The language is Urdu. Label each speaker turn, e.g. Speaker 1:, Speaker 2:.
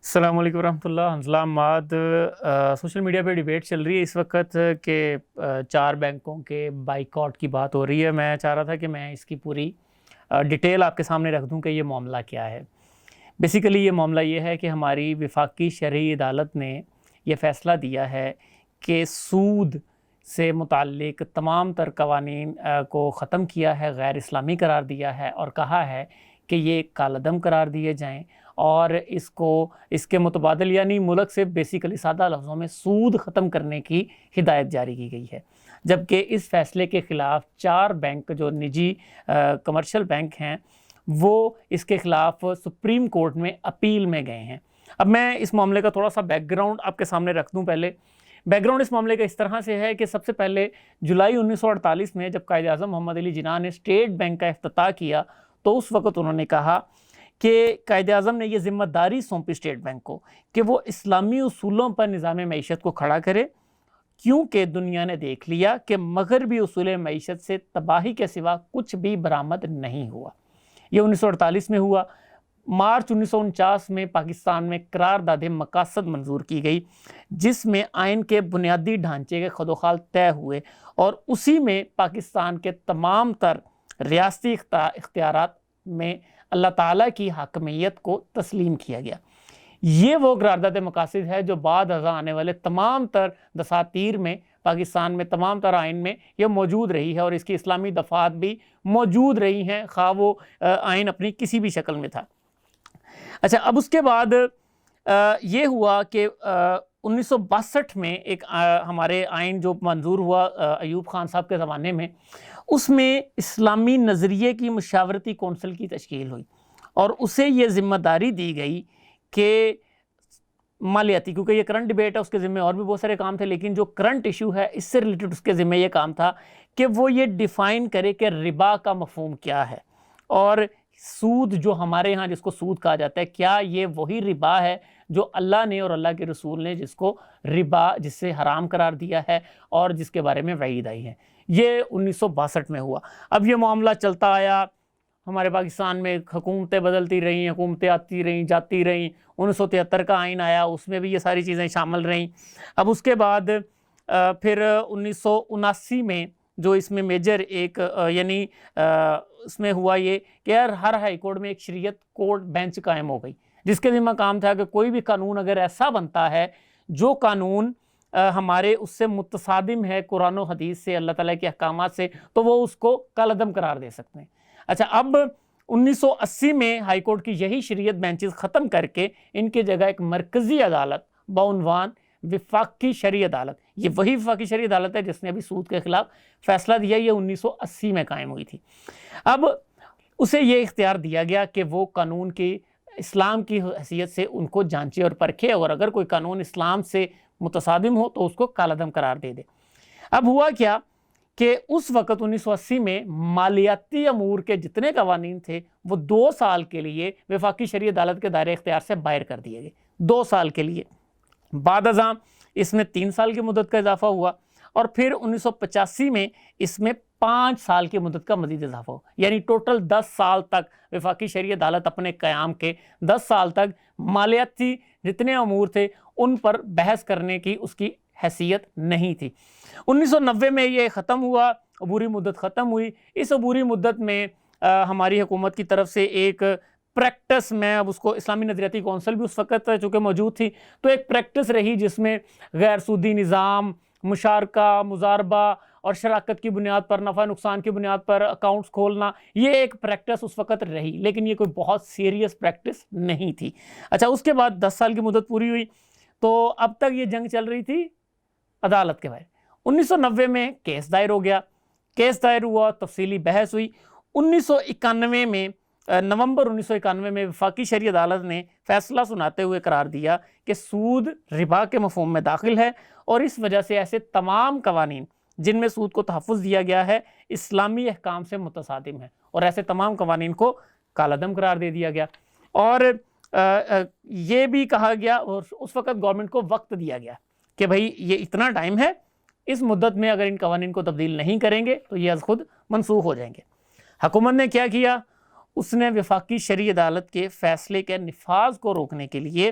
Speaker 1: السلام علیکم ورحمۃ اللہ حنزلہ احمد۔ سوشل میڈیا پہ ڈیبیٹ چل رہی ہے اس وقت کہ 4 بینکوں کے بائیکاٹ کی بات ہو رہی ہے۔ میں چاہ رہا تھا کہ میں اس کی پوری ڈیٹیل آپ کے سامنے رکھ دوں کہ یہ معاملہ کیا ہے۔ بیسیکلی یہ معاملہ یہ ہے کہ ہماری وفاقی شرعی عدالت نے یہ فیصلہ دیا ہے کہ سود سے متعلق تمام تر قوانین کو ختم کیا ہے، غیر اسلامی قرار دیا ہے اور کہا ہے کہ یہ کالعدم قرار دیے جائیں اور اس کے متبادل یعنی ملک سے بیسیکلی سادہ لفظوں میں سود ختم کرنے کی ہدایت جاری کی گئی ہے۔ جبکہ اس فیصلے کے خلاف 4 بینک جو نجی کمرشل بینک ہیں وہ اس کے خلاف سپریم کورٹ میں اپیل میں گئے ہیں۔ اب میں اس معاملے کا تھوڑا سا بیک گراؤنڈ آپ کے سامنے رکھ دوں۔ پہلے بیک گراؤنڈ اس معاملے کا اس طرح سے ہے کہ سب سے پہلے جولائی 1948 میں جب قائد اعظم محمد علی جناح نے اسٹیٹ بینک کا افتتاح کیا تو اس وقت انہوں نے کہا کہ قائد اعظم نے یہ ذمہ داری سونپی اسٹیٹ بینک کو کہ وہ اسلامی اصولوں پر نظام معیشت کو کھڑا کرے، کیونکہ دنیا نے دیکھ لیا کہ مغربی اصول معیشت سے تباہی کے سوا کچھ بھی برآمد نہیں ہوا۔ یہ 1948 میں ہوا۔ مارچ 1949 میں پاکستان میں قرارداد مقاصد منظور کی گئی جس میں آئین کے بنیادی ڈھانچے کے خدوخال طے ہوئے اور اسی میں پاکستان کے تمام تر ریاستی اختیارات میں اللہ تعالیٰ کی حاکمیت کو تسلیم کیا گیا۔ یہ وہ قرارداد مقاصد ہے جو بعد ازاں آنے والے تمام تر دساتیر میں پاکستان میں تمام تر آئین میں یہ موجود رہی ہے اور اس کی اسلامی دفعات بھی موجود رہی ہیں، خواہ وہ آئین اپنی کسی بھی شکل میں تھا۔ اچھا، اب اس کے بعد یہ ہوا کہ 1962 میں ایک ہمارے آئین جو منظور ہوا ایوب خان صاحب کے زمانے میں، اس میں اسلامی نظریے کی مشاورتی کونسل کی تشکیل ہوئی اور اسے یہ ذمہ داری دی گئی کہ مالیاتی، کیونکہ یہ کرنٹ ڈیبیٹ ہے، اس کے ذمہ اور بھی بہت سارے کام تھے، لیکن جو کرنٹ ایشو ہے اس سے ریلیٹڈ اس کے ذمہ یہ کام تھا کہ وہ یہ ڈیفائن کرے کہ ربا کا مفہوم کیا ہے اور سود جو ہمارے ہاں جس کو سود کہا جاتا ہے، کیا یہ وہی ربا ہے جو اللہ نے اور اللہ کے رسول نے جس کو ربا جس سے حرام قرار دیا ہے اور جس کے بارے میں وعید آئی ہے۔ یہ 1962 میں ہوا۔ اب یہ معاملہ چلتا آیا، ہمارے پاکستان میں حکومتیں بدلتی رہیں، حکومتیں آتی رہیں جاتی رہیں۔ 1973 کا آئین آیا، اس میں بھی یہ ساری چیزیں شامل رہیں۔ اب اس کے بعد پھر 1979 میں جو اس میں میجر ایک یعنی اس میں ہوا یہ کہ ہر ہائی کورٹ میں ایک شریعت کورٹ بینچ قائم ہو گئی جس کے ذمہ کام تھا کہ کوئی بھی قانون اگر ایسا بنتا ہے جو قانون ہمارے اس سے متصادم ہے قرآن و حدیث سے، اللہ تعالیٰ کے احکامات سے، تو وہ اس کو کالعدم قرار دے سکتے ہیں۔ اچھا، اب 1980 میں ہائی کورٹ کی یہی شریعت بینچز ختم کر کے ان کی جگہ ایک مرکزی عدالت بعنوان وفاقی شرعی عدالت، یہ وہی وفاقی شرعی عدالت ہے جس نے ابھی سود کے خلاف فیصلہ دیا، یہ 1980 میں قائم ہوئی تھی۔ اب اسے یہ اختیار دیا گیا کہ وہ قانون کی اسلام کی حیثیت سے ان کو جانچے اور پرکھے اور اگر کوئی قانون اسلام سے متصادم ہو تو اس کو کالعدم قرار دے دے۔ اب ہوا کیا کہ اس وقت 1980 میں مالیاتی امور کے جتنے قوانین تھے وہ 2 سال کے لیے وفاقی شرعی عدالت کے دائرہ اختیار سے باہر کر دیے گئے، 2 سال کے لیے۔ بعد ازاں اس میں 3 سال کی مدت کا اضافہ ہوا اور پھر 1985 میں اس میں 5 سال کی مدت کا مزید اضافہ ہو، یعنی ٹوٹل 10 سال تک وفاقی شرعی عدالت اپنے قیام کے 10 سال تک مالیاتی جتنے امور تھے ان پر بحث کرنے کی اس کی حیثیت نہیں تھی۔ 1990 میں یہ ختم ہوا، عبوری مدت ختم ہوئی۔ اس عبوری مدت میں ہماری حکومت کی طرف سے ایک پریکٹس، میں اب اس کو اسلامی نظریاتی کونسل بھی اس وقت چونکہ موجود تھی تو ایک پریکٹس رہی جس میں غیر سودی نظام، مشارکہ، مضاربہ اور شراکت کی بنیاد پر، نفع نقصان کی بنیاد پر اکاؤنٹس کھولنا، یہ ایک پریکٹس اس وقت رہی، لیکن یہ کوئی بہت سیریس پریکٹس نہیں تھی۔ اچھا، اس کے بعد 10 سال کی مدت پوری ہوئی تو اب تک یہ جنگ چل رہی تھی عدالت کے باہر۔ 1990 میں کیس دائر ہو گیا، کیس دائر ہوا، تفصیلی بحث ہوئی۔ 1991 میں نومبر 1991 میں وفاقی شرعی عدالت نے فیصلہ سناتے ہوئے قرار دیا کہ سود ربا کے مفہوم میں داخل ہے اور اس وجہ سے ایسے تمام قوانین جن میں سود کو تحفظ دیا گیا ہے اسلامی احکام سے متصادم ہیں اور ایسے تمام قوانین کو کالعدم قرار دے دیا گیا۔ اور یہ بھی کہا گیا اور اس وقت گورنمنٹ کو وقت دیا گیا کہ بھئی یہ اتنا ٹائم ہے، اس مدت میں اگر ان قوانین کو تبدیل نہیں کریں گے تو یہ از خود منسوخ ہو جائیں گے۔ حکومت نے کیا کیا؟ اس نے وفاقی شرعی عدالت کے فیصلے کے نفاذ کو روکنے کے لیے